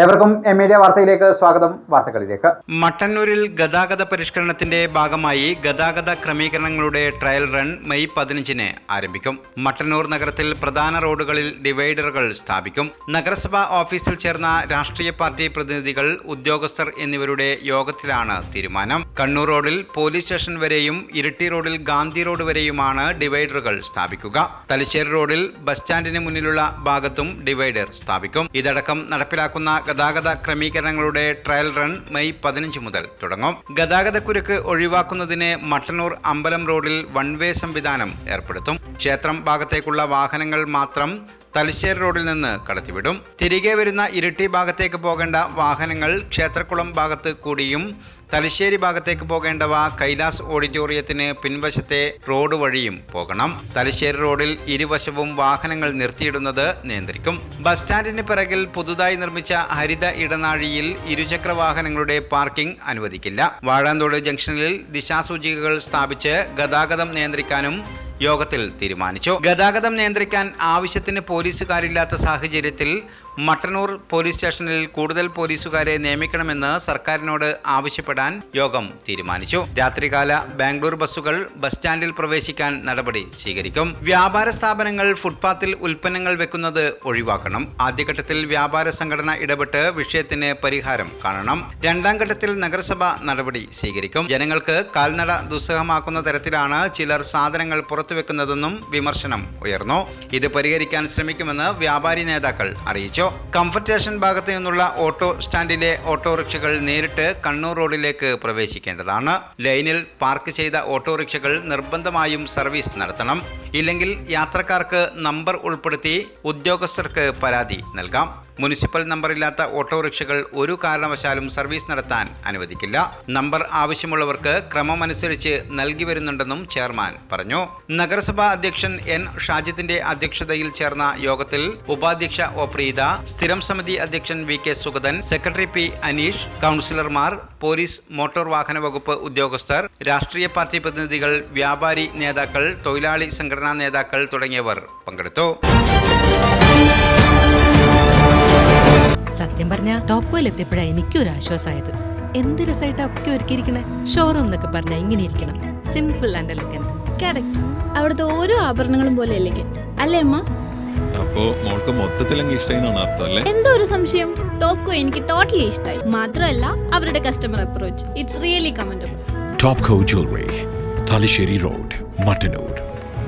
ഏവർക്കും മീഡിയ വാർത്തയിലേക്ക് സ്വാഗതം. വാർത്തകളിലേക്ക്. മട്ടന്നൂരിൽ ഗതാഗത പരിഷ്കരണത്തിന്റെ ഭാഗമായി ഗതാഗത ക്രമീകരണങ്ങളുടെ ട്രയൽ റൺ മെയ് 15-ന് ആരംഭിക്കും. മട്ടന്നൂർ നഗരത്തിൽ പ്രധാന റോഡുകളിൽ ഡിവൈഡറുകൾ സ്ഥാപിക്കും. നഗരസഭാ ഓഫീസിൽ ചേർന്ന രാഷ്ട്രീയ പാർട്ടി പ്രതിനിധികൾ, ഉദ്യോഗസ്ഥർ എന്നിവരുടെ യോഗത്തിലാണ് തീരുമാനം. കണ്ണൂർ റോഡിൽ പോലീസ് സ്റ്റേഷൻ വരെയും ഇരിട്ടി റോഡിൽ ഗാന്ധി റോഡ് വരെയുമാണ് ഡിവൈഡറുകൾ സ്ഥാപിക്കുക. തലശ്ശേരി റോഡിൽ ബസ് സ്റ്റാൻഡിന് മുന്നിലുള്ള ഭാഗത്തും ഡിവൈഡർ സ്ഥാപിക്കും. ഇതടക്കം നടപ്പിലാക്കുന്ന ഗതാഗത ക്രമീകരണങ്ങളുടെ ട്രയൽ റൺ മെയ് 15 മുതൽ തുടങ്ങും. ഗതാഗതക്കുരുക്ക് ഒഴിവാക്കുന്നതിന് മട്ടന്നൂർ അമ്പലം റോഡിൽ വൺ വേ സംവിധാനം ഏർപ്പെടുത്തും. ക്ഷേത്രം ഭാഗത്തേക്കുള്ള വാഹനങ്ങൾ മാത്രം തലശ്ശേരി റോഡിൽ നിന്ന് കടത്തിവിടും. തിരികെ വരുന്ന ഇരിട്ടി ഭാഗത്തേക്ക് പോകേണ്ട വാഹനങ്ങൾ ക്ഷേത്രക്കുളം ഭാഗത്ത് കൂടിയും തലശ്ശേരി ഭാഗത്തേക്ക് പോകേണ്ടവ കൈലാസ് ഓഡിറ്റോറിയത്തിന് പിൻവശത്തെ റോഡ് വഴിയും പോകണം. തലശ്ശേരി റോഡിൽ ഇരുവശവും വാഹനങ്ങൾ നിർത്തിയിടുന്നത് നിയന്ത്രിക്കും. ബസ് സ്റ്റാൻഡിന് പിറകിൽ പുതുതായി നിർമ്മിച്ച ഹരിത ഇടനാഴിയിൽ ഇരുചക്ര വാഹനങ്ങളുടെ പാർക്കിംഗ് അനുവദിക്കില്ല. വാഴാന്തോട് ജംഗ്ഷനിൽ ദിശാസൂചികകൾ സ്ഥാപിച്ച് ഗതാഗതം നിയന്ത്രിക്കാനും യോഗത്തിൽ തീരുമാനിച്ചു. ഗതാഗതം നിയന്ത്രിക്കാൻ ആവശ്യത്തിന് പോലീസുകാരില്ലാത്ത സാഹചര്യത്തിൽ മട്ടന്നൂർ പോലീസ് സ്റ്റേഷനിൽ കൂടുതൽ പോലീസുകാരെ നിയമിക്കണമെന്ന് സർക്കാരിനോട് ആവശ്യപ്പെടാൻ യോഗം തീരുമാനിച്ചു. രാത്രികാല ബാംഗ്ലൂർ ബസ്സുകൾ ബസ് സ്റ്റാൻഡിൽ പ്രവേശിക്കാൻ നടപടി സ്വീകരിക്കും. വ്യാപാര സ്ഥാപനങ്ങൾ ഫുട്പാത്തിൽ ഉൽപ്പന്നങ്ങൾ വെക്കുന്നത് ഒഴിവാക്കണം. ആദ്യഘട്ടത്തിൽ വ്യാപാര സംഘടന ഇടപെട്ട് വിഷയത്തിന് പരിഹാരം കാണണം. രണ്ടാം ഘട്ടത്തിൽ നഗരസഭ നടപടി സ്വീകരിക്കും. ജനങ്ങൾക്ക് കാൽനട ദുസ്സഹമാക്കുന്ന തരത്തിലാണ് ചിലർ സാധനങ്ങൾ പുറത്തുവെക്കുന്നതെന്നും വിമർശനം ഉയർന്നു. ഇത് പരിഹരിക്കാൻ ശ്രമിക്കുമെന്ന് വ്യാപാരി നേതാക്കൾ അറിയിച്ചു. കംഫർട്ട് സ്റ്റേഷൻ ഭാഗത്തു നിന്നുള്ള ഓട്ടോ സ്റ്റാൻഡിലെ ഓട്ടോറിക്ഷകൾ നേരിട്ട് കണ്ണൂർ റോഡിലേക്ക് പ്രവേശിക്കേണ്ടതാണ്. ലൈനിൽ പാർക്ക് ചെയ്ത ഓട്ടോറിക്ഷകൾ നിർബന്ധമായും സർവീസ് നടത്തണം. ഇല്ലെങ്കിൽ യാത്രക്കാർക്ക് നമ്പർ ഉൾപ്പെടുത്തി ഉദ്യോഗസ്ഥർക്ക് പരാതി നൽകാം. മുനിസിപ്പൽ നമ്പറില്ലാത്ത ഓട്ടോറിക്ഷകൾ ഒരു കാരണവശാലും സർവീസ് നടത്താൻ അനുവദിക്കില്ല. നമ്പർ ആവശ്യമുള്ളവർക്ക് ക്രമമനുസരിച്ച് നൽകി വരുന്നുണ്ടെന്നും ചെയർമാൻ പറഞ്ഞു. നഗരസഭാ അധ്യക്ഷൻ എൻ ഷാജിത്തിന്റെ അധ്യക്ഷതയിൽ ചേർന്ന യോഗത്തിൽ ഉപാധ്യക്ഷ ഒ പ്രീത, സ്ഥിരം സമിതി അധ്യക്ഷൻ V K Sugathan, secretary P Aneesh, കൗൺസിലർമാർ, പോലീസ് മോട്ടോർ വാഹന വകുപ്പ് ഉദ്യോഗസ്ഥർ, രാഷ്ട്രീയ പാർട്ടി പ്രതിനിധികൾ, വ്യാപാരി നേതാക്കൾ, തൊഴിലാളി സംഘടനാ നേതാക്കൾ തുടങ്ങിയവർ പങ്കെടുത്തു. സത്യം പറഞ്ഞ ടോപ്പ് എത്തിയപ്പോഴാ എനിക്കൊരു ആശ്വാസമായത്. എന്ത് രസമായിട്ടാ ഒക്കെ ഒരുക്കിയിരിക്കണേ. ഷോറൂം എന്നൊക്കെ പറഞ്ഞാൽ ഇങ്ങനെ ഇരിക്കണം, സിമ്പിൾ ആൻഡ് എലഗന്റ്. കറക്റ്റ്. അവിടുത്തെ ഓരോ ആഭരണങ്ങളും പോലെ അല്ലേ അമ്മ? അപ്പോ മോൾക്ക് മൊത്തത്തിൽ ഇഷ്ടമായിന്നാണ് അർത്ഥം അല്ലേ? എന്തോ ഒരു സംശയം. ടോപ്കോ എനിക്ക് ടോട്ടലി ഇഷ്ടമായി. മാത്രമല്ല അവരുടെ customer approach, it's really commendable. Topco jewellery, Thalassery road, Mattannur.